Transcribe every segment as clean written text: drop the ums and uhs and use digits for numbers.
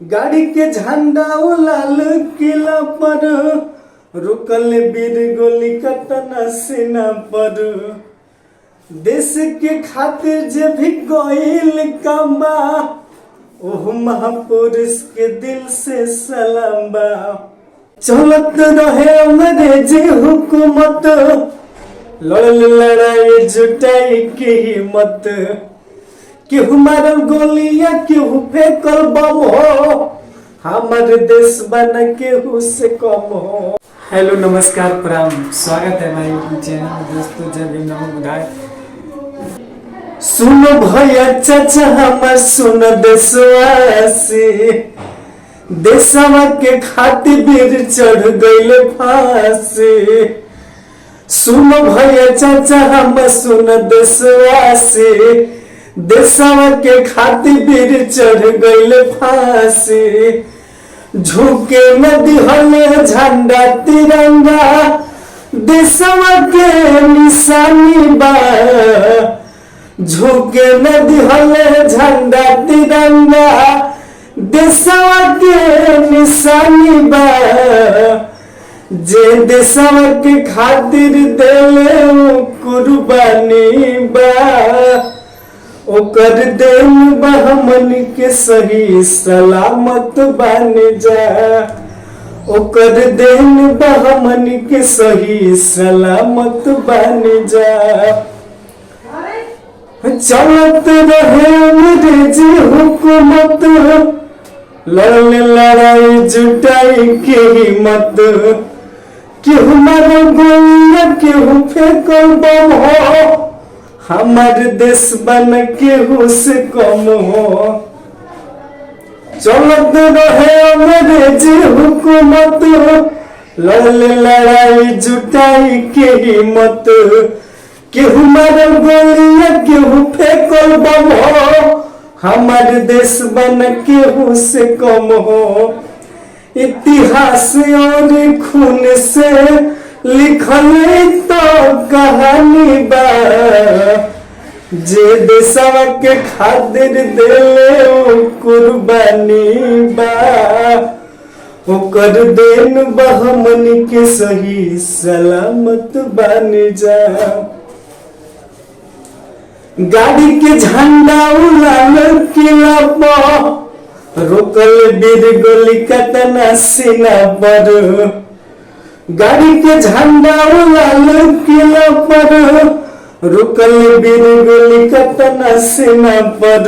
गाड़ी के झंडा लाल किला पर रुकल बीर गोली कतना सीना पर। देश के खातिर जे भी गइल कमा ओह महापुरुष के दिल से सलाम बा। चलत रहे अंग्रेजी हुकूमत लड़ल लड़ाई जुटाई की हिम्मत। केहू मारल गोलियां केहू फेंकल बम हो हमार देश बना केहू से कम हो। हेलो नमस्कार प्रणाम, स्वागत है हमारे यूट्यूब चैनल में दोस्तों। जब भी नमो बुधाए सुनो भैया चाचा हमार सुनो देशवासी, देशवा के खातिर वीर चढ़ गइले फांसी। सुनो भैया चाचा हमार सुनो देशवासी, देशवा के खातिर वीर चढ़ गइले फांसी। झुके न दिहले झंडा तिरंगा देशवा के निशानी बा। झुके न दिहले झंडा तिरंगा देशवा के निशानी बा। जे देशवा के खातिर देले कुर्बानी बा ओकर देन बा हमन के सही सलामत बन जा। ओकर देन बा हमन के सही सलामत बन जा। चलत रहे अंग्रेजी हुकूमत लड़ने लड़ाई जुटाई के हिम्मत। केहू मारो गोलियां केहू फेंकल बम हो हमार देश बन केहू से कम हो। चलत रहे अंग्रेजी हुकूमत लड़ने लड़ाई जुटाई के हिम्मत। केहू मारल गोलियां केहू फेंकल बम हो हमार देश बन केहू से कम हो। इतिहास और खून से लिखल तो कहानी बा। जे देशवा के खातिर देले कुर्बानी बा ओकर देन बा हमन के सही सलामत बन जा। गाड़ी के झंडा लाल किला पर रुकल बीर गोली कतना सीना पर। गाड़ी के झंडा लाल किला पर रुकल बीर गोली कतना सीना पर।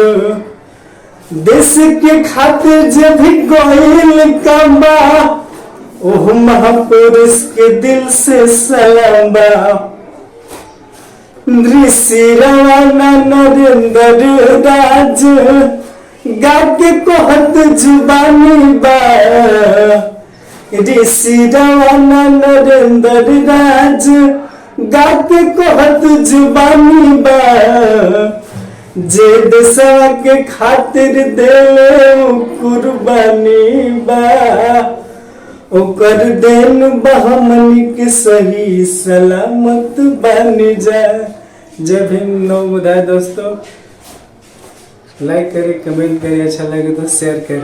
देश के खातिर जे भी गइल कमा ओह महापुरुष के दिल से सलाम बा। ऋषि रवाना नरेंद्र राज गा के कहत जुबानी बा। ऋषि रवाना नरेंद्र राज गा के कहत जुबानी बा। जे देशवा के खातिर देले कुर्बानी बा ओकर देन बा हमन के सही सलामत बन जा। जय भीम नमो बुधाए दोस्तों। लाइक करें, कमेंट करें, अच्छा लगे तो शेयर करें।